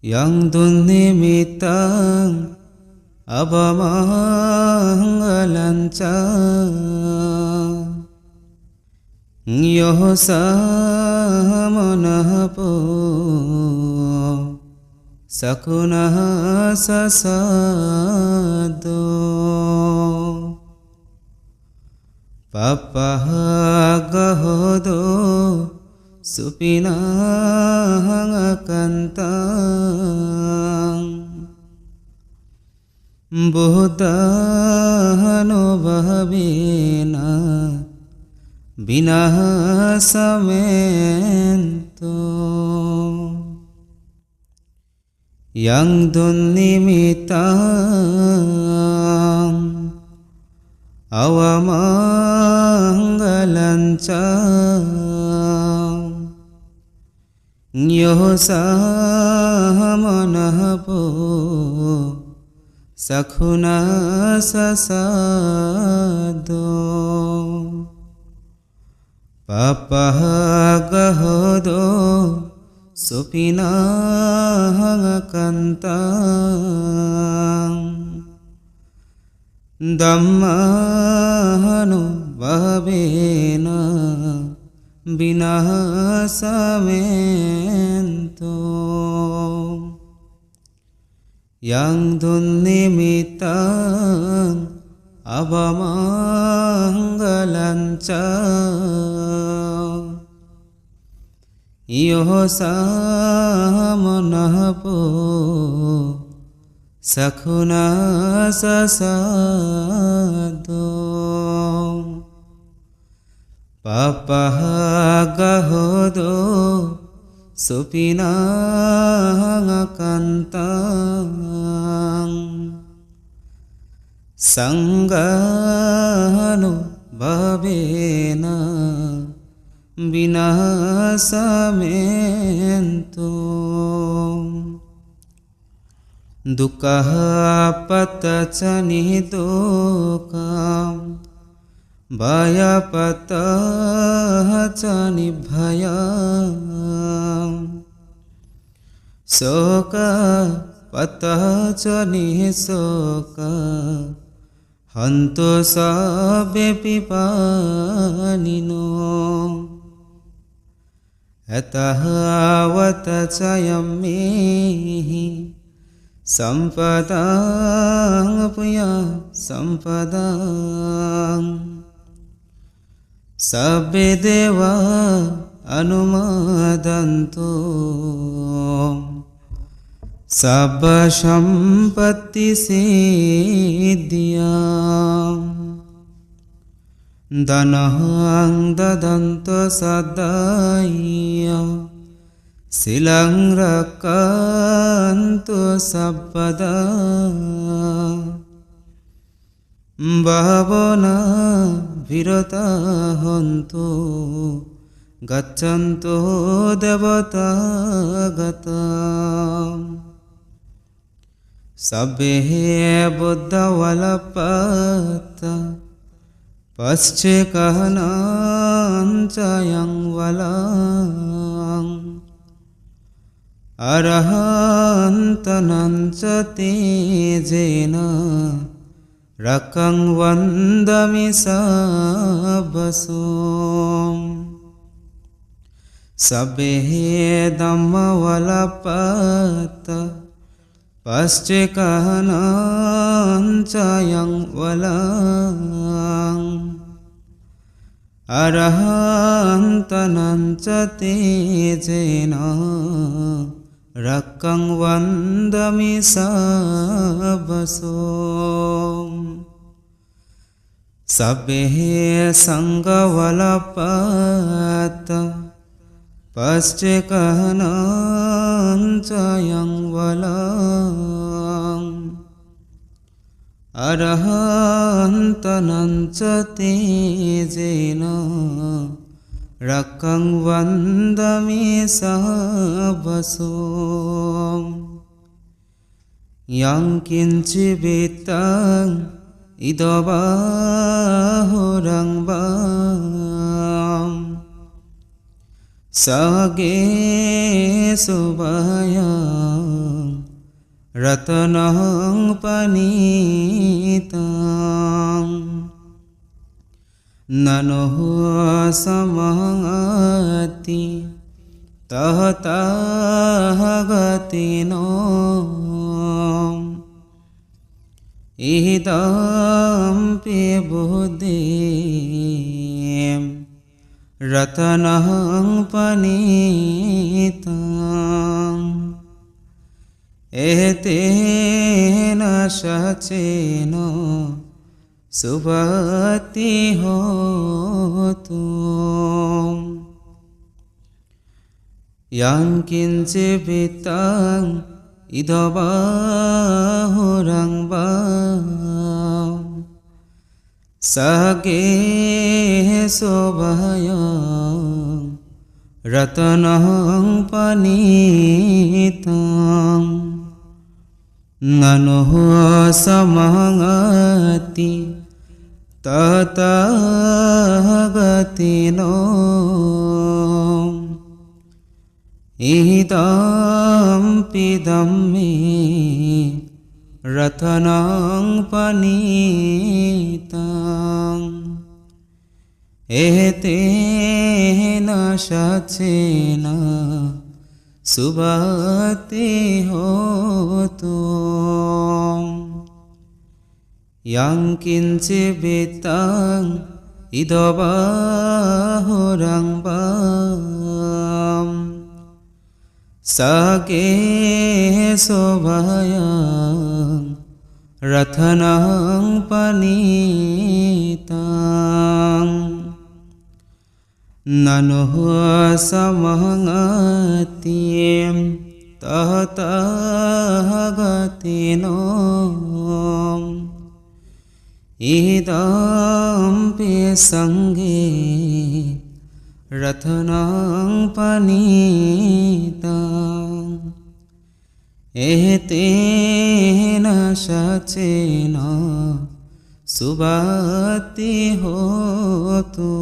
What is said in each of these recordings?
yang dunnimitang abamangalanca yosamanapo sakuna sasado papahagahodo supinangakantang buddhanubhavena binasamento yang dunnimitang awamangalanca yosamanapo sakuna sasado papahagahodo supinangakantang Dhammanubhavena binasamento yang dunnimitang abamangalanca yosamanapo sakuna sasado papahagahodo supinangakantang sanghanubhavena binasamento dukkha patacani dukam bhaya patacani bhayam soka patacani soka hanto sabbe pipanino atahavata cayammehi sampadang puya sampadang sabbe deva anumadanto sabba sampatti siddhiyam danahang dadanto sadaya silang rakanto sabpada bhavana virata honto gaccanto devata gata sabbe buddha valapata pasce kahanancayang valang arahantananca tejena rakang vandami sabbasum sabbe dhamma valapata pasce kahanancayang valang arahantananca tejena rakang vandami sabbasum sabbe sangha valapata pasce kahanancayang valang arahantananca tejena rakang vandami sabbasum yang kinci bitang idobahurang bam sage subaya रत्नं पनीतं ननो समति तहतः गतिनो इदं बुद्धिं रत्नं पनीतं एतेन शचेन सुभति होतु यं किञ्चित् इदबाहुरं वा सगे शोभयं रत्नं पनीतं ननो समति ततः गतिनो इदं पिदं मे रत्नं पनीतं एतेन शचेन सुभति होतु यं किञ्चित् इदबाहुरं वा सगे शोभयं रत्नं पनीतं ननो समति तहतः गतिनो इदं संगे रत्नं पनीतं एतेन शचेन सुभति होतु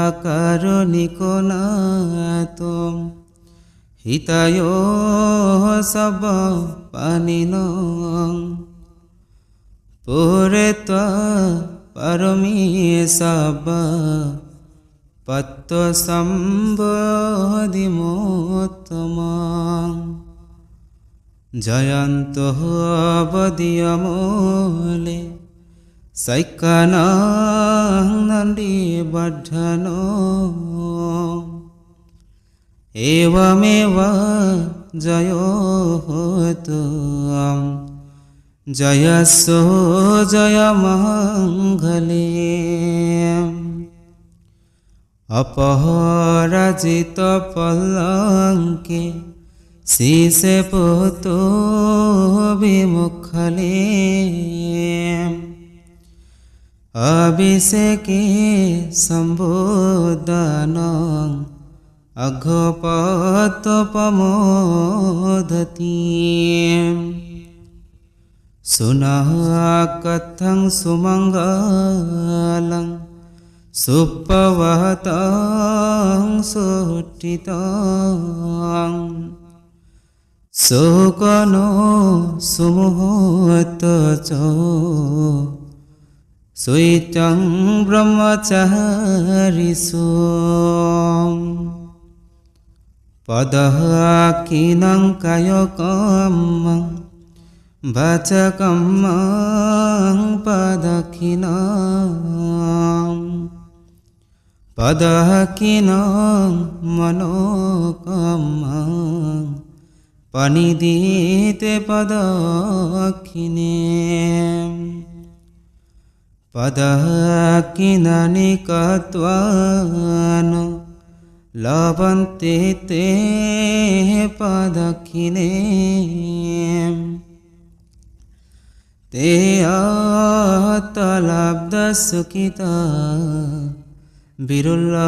महाकरुणिको नातो हितयो सब पानिनो पूरेत्वा परमेशव पत्वसम्बोधिमोत्तमं जयन्तः अवधियमूले सैकनं नन्दिवर्धनो एवमेव जयो होतु जयसो जयमङ्गले अपराजितपल्लङ्के शीशे पुतो विमुखले अभिषेके सम्बोधनं अघोपतोपमोदति सुनः कथं सुमङ्गलं सुप्रवहतं सुठितं सुकनो सुमुहूर्तच सुइतं ब्रह्मचारिषु पदकिनं कायकम् वाचकं पदकिनं पदकिनं मनोकमं पनिदिते पदकिने पदकिनानि कत्वान लभन्ते ते पदकिने ते आतलब्धसुखिता विरुल्लभदशासने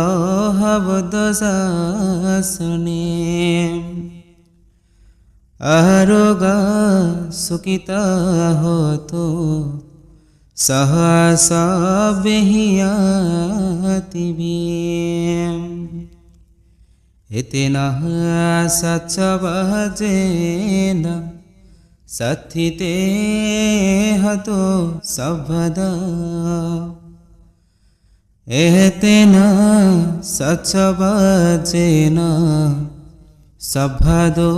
आरोगा सुखिता होतो सहसा बेहियातिभिः हितेन सच्चवजेन सत्थिते हतो सभदा एतेन सच्चवजेन सभदो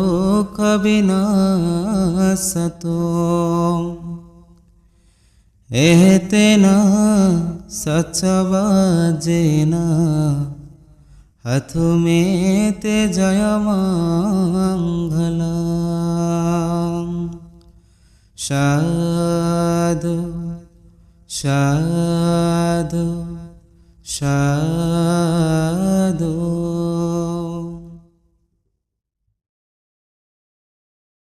कविनाशतो एतेन सच्चवजेन हथुमेते जयमङ्गलम् साधु साधु साधु।